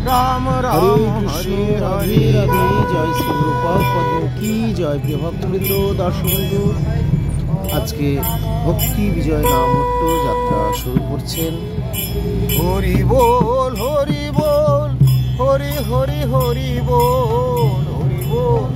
राम राम हरे हरे राधे जय श्री रूपद की जय। प्रिय भक्तबृंद दर्शक बंधु आज के भक्ति विजय नामट्ट यात्रा शुरू करছেন। हरि बोल हरि बोल हरि हरि हरि बोल हरि बोल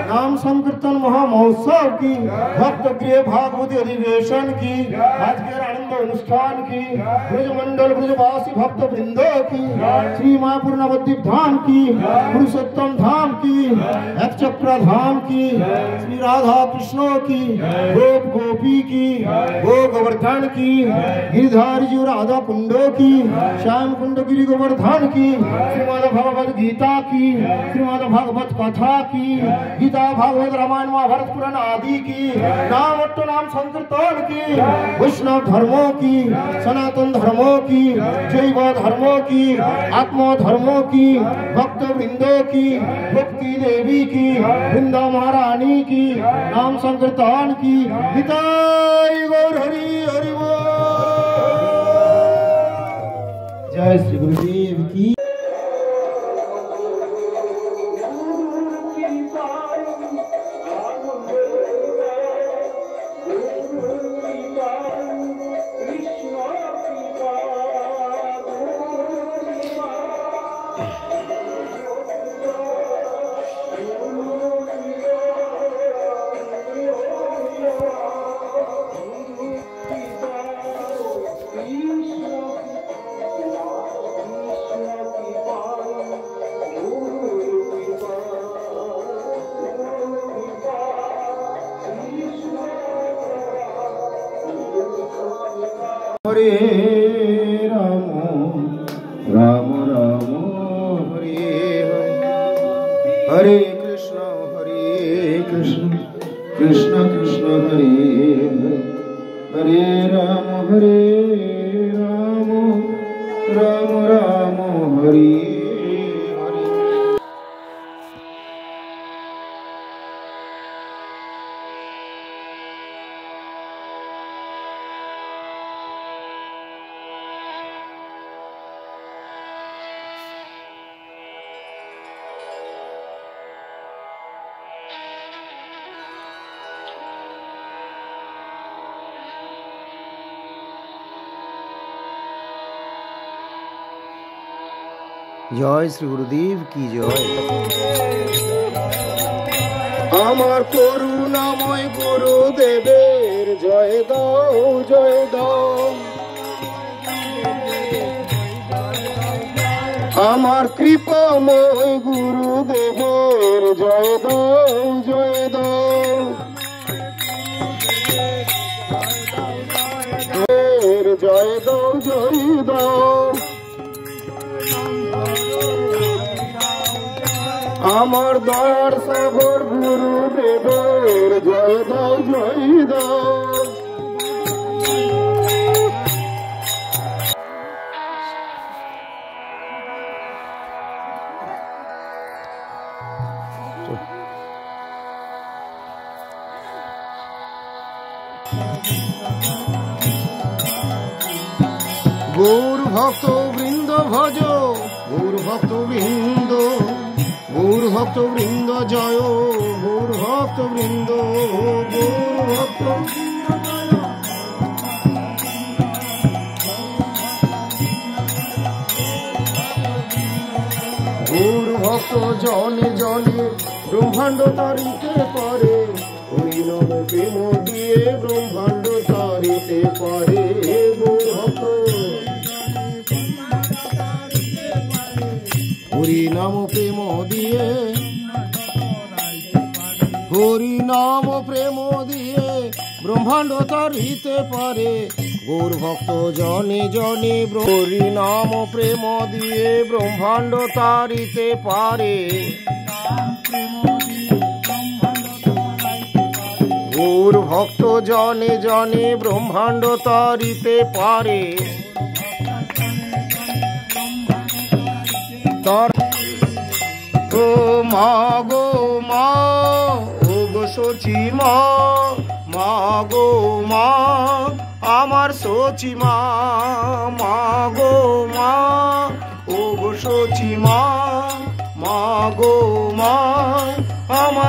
नाम संकीर्तन महामहोत्सव की भक्त प्रिय भागवती अधिवेशन की आज के आनंद अनुष्ठान की ब्रजमंडल ब्रजवासी भक्त वृंदो की श्री मायापुर नवद्वीप धाम की पुरुषोत्तम धाम की एक चक्र धाम की श्री राधा कृष्णों की गोप गोपी की गो गोवर्धन की गिरिधारी जी राधा कुंडो की श्याम कुंड गिरी गोवर्धन की श्रीमद भगवद गीता की श्रीमद भागवत कथा की गीता भागवत रामायण महाभारत पुराण आदि की नामट्ट नाम संकीर्तन की वैष्णव धर्मों की सनातन धर्मों की जैव धर्मों की आत्मा धर्मों की भक्त वृंदों की भक्ति देवी की वृंदा महारानी की नाम संकीर्तन की निताई गौर हरि हरि बोल। जय श्री गुरुदेव की। हरे राम राम राम हरे हरे हरे कृष्ण कृष्ण कृष्ण हरे हरे हरे राम राम राम हरे हरे। जय श्री गुरुदेव की जय। আমার করুণাময় গুরুদেবের জয় দাও জয় দাও। আমার কৃপাময় গুরুদেবের জয় দাও জয় দাও। জয় দাও জয় দাও। আমার দয়ার সাগর গুরুদেবের জয় দাও জয় দাও। গৌর ভক্ত বৃন্দ ভজ গৌর ভক্ত বৃন্দ গৌর ভক্ত বৃন্দ জয় গৌর ভক্ত বৃন্দ গৌর ভক্ত গৌর ভক্ত জনে জনে ব্রহ্মাণ্ড তারিতে পারে হরিনাম প্রেম দিয়ে ব্রহ্মাণ্ড তারিতে পারে। গৌর ভক্ত হরি নাম প্রেম দিয়ে হরি নাম প্রেম দিয়ে ব্রহ্মাণ্ড তারিতে পারে। গৌর ভক্ত জনে জনে হরি নাম প্রেম দিয়ে ব্রহ্মাণ্ড তারিতে পারে। গৌর ভক্ত জনে জনে ব্রহ্মাণ্ড তারিতে পারে। ও মা গো মা ও গো সচি মা মা গো মা আমার সচি মা মা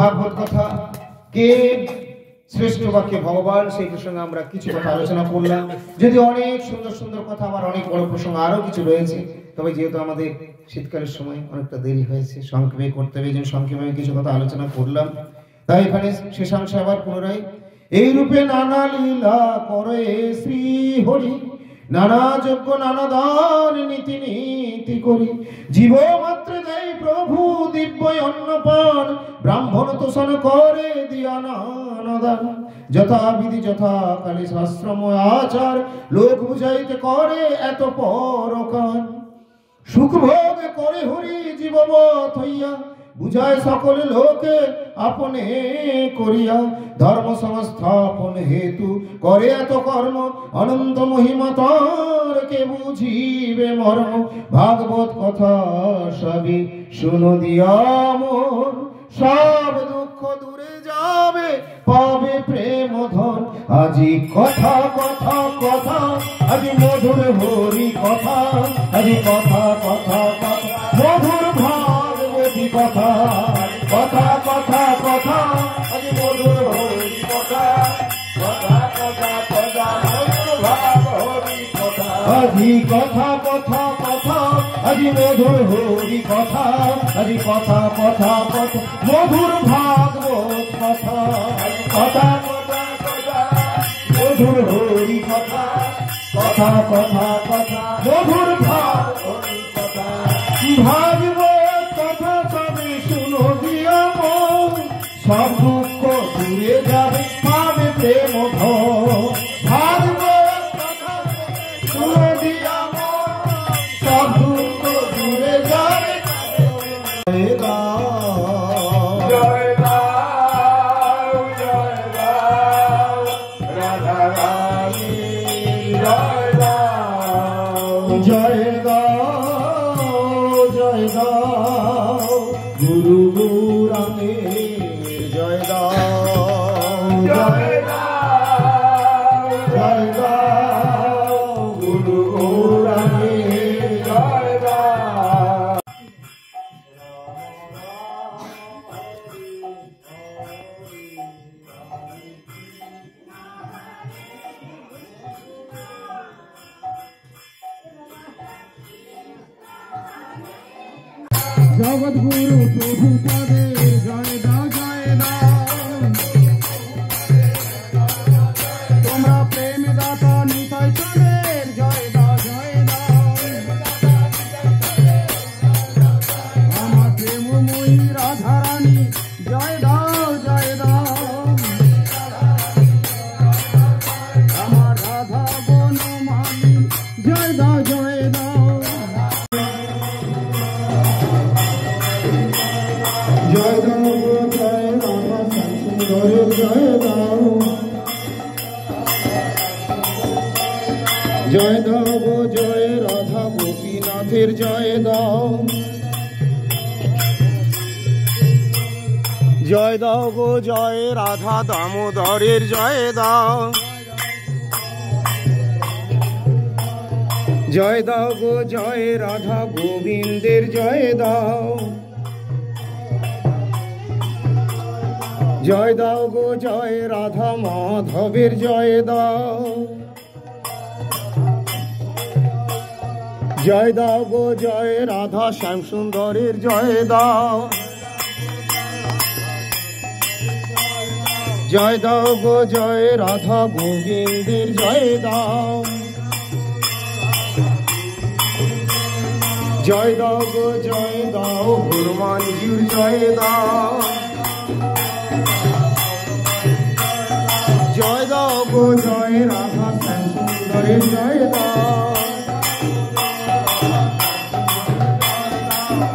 ভাগবত কথা কে শ্রেষ্ঠ বাক্যে ভগবান, সেই প্রসঙ্গে আমরা কিছু কথা আলোচনা করলাম। যদি অনেক সুন্দর সুন্দর কথা, আবার অনেক বড় প্রসঙ্গ আরো কিছু রয়েছে, তবে যেহেতু আমাদের শীতকালের সময় অনেকটা দেরি হয়েছে, সংক্ষেপে করতে হবে, এই জন্য সংক্ষেপে কিছু কথা আলোচনা করলাম। তাই এখানে শেষাংশে আবার পুনরায় এই রূপে নানা লীলা করে শ্রী হরি, নানা যজ্ঞ নানা দান নীতি নীতি করি, জীব মাত্র দেয় প্রভু দিব্য অন্নপান, ব্রাহ্মণ তোষণ করে দিয়া নানা দান, যথা বিধি যথা কালে শাস্ত্রম আচার, লোক বুঝাইতে করে এত পরকার, সুখ ভোগ করে হরি জীববৎ হইয়া, বুঝায় সকল লোকে আপনে করিয়া, ধর্ম সংস্থাপন হেতু করে এত কর্ম, অনন্ত মহিমা তার কে বুঝিবে মর্ম, ভাগবত কথা সবই শুনো দিয়া মন, সব দুঃখ দূরে যাবে, পাবে প্রেম ধন। আজি কথা কথা কথা, আজি মধুর হরি কথা, আজি কথা কথা কথা, মধুর ভাগবতী কথা, কথা কথা কথা, আজি মধুর হরি কথা, কথা কথা কথা, মধুর ভাগবতী কথা। আজি কথা কথা কথা, আজি মধুর হরি কথা, আজি কথা কথা কথা, মধুর ভাগবত কথা, কথা কথা কথা, মধুর হরি কথা, কথা কথা কথা, মধুর ভাগবত কথা। ভাগবত কথা সবে শুনো দিয়া মন, সব দুঃখ দূরে যাবে, পাবে প্রেম ধন। ভাগবত কথা শুনো দিয়া মন, সব দুঃখ দূরে যাবে। জয় গাও জয় গাও জয় গাও, রাধা রানী জয় গাও, জয় গাও জয় গাও, গুরু গৌরাঙ্গের জয় গাও, জয় গাও জয় গাও, গুরু গৌরাঙ্গের জয় গাও। জগৎগুরু প্রভুপাদের জয় দাও জয় দাও, তোমরা প্রেম দাতা নিতাই চাঁদের জয় দাও জয় দাও। আমার প্রেমময়ী রাধারানী জয় দাও জয় দাও, আমার রাধা বনমালী জয় দাও জয় দাও। জয় দাও জয় রাধা শ্যামসুন্দরের জয় দাও, জয় দাও গো জয় রাধা গোপীনাথের জয় দাও, জয় দাও গো জয় রাধা দামোদরের জয় দাও, জয় দাও গো জয় রাধা গোবিন্দের জয় দাও, জয় দাও গো জয় রাধা মাধবের জয় দাও, জয় দাও গো জয় রাধা শ্যামসুন্দরের জয় দাও, জয় দাও গো জয় রাধা গোবিন্দের জয় দাও, জয় দাও গো জয় দাও হনুমানজির জয় দাও, জয় দাও গো জয় রাধা শ্যামসুন্দরের জয় দাও,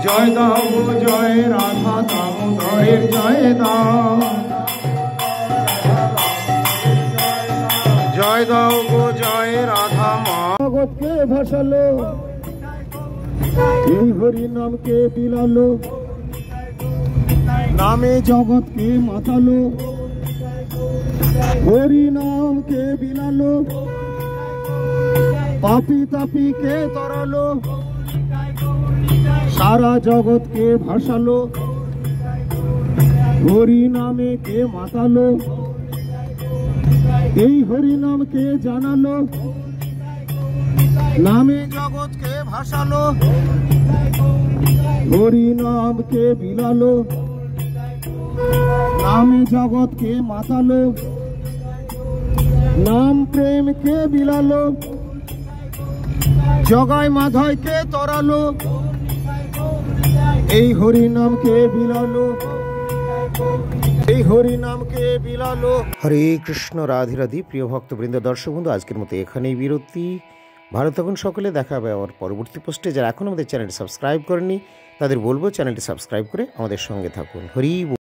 জয় দাও গো জয় রাধা দামোদরের জয় দাও, জয় দাও গো জয় রাধা মা। জগৎকে ভাসালো, এই হরি নামকে বিলালো, নামে জগৎকে মাতালো, হরি নামকে বিলালো, পাপি তাপিকে তরালো, সারা জগৎকে ভাসালো, হরি নামে কে মাতালো, এই হরি নামকে জানালো, নামে জগৎকে ভাসালো, হরি নামকে বিলালো, নামে জগৎকে মাতালো, নাম প্রেমকে বিলালো, জগায় মাধয়কে তরালো, এই হরি নামকে বিলালো, এই হরি নামকে বিলালো। হরে কৃষ্ণ, রাধে রাধে। প্রিয় ভক্তবৃন্দ, দর্শক বন্ধু, আজকের মতো এখানেই বিরতি। ভালো থাকুন সকলে, দেখা হবে আবার পরবর্তী পোস্টে। যারা এখন আমাদের চ্যানেলটি সাবস্ক্রাইব করেনি তাদের বলবো চ্যানেলটি সাবস্ক্রাইব করে আমাদের সঙ্গে থাকুন। হরি।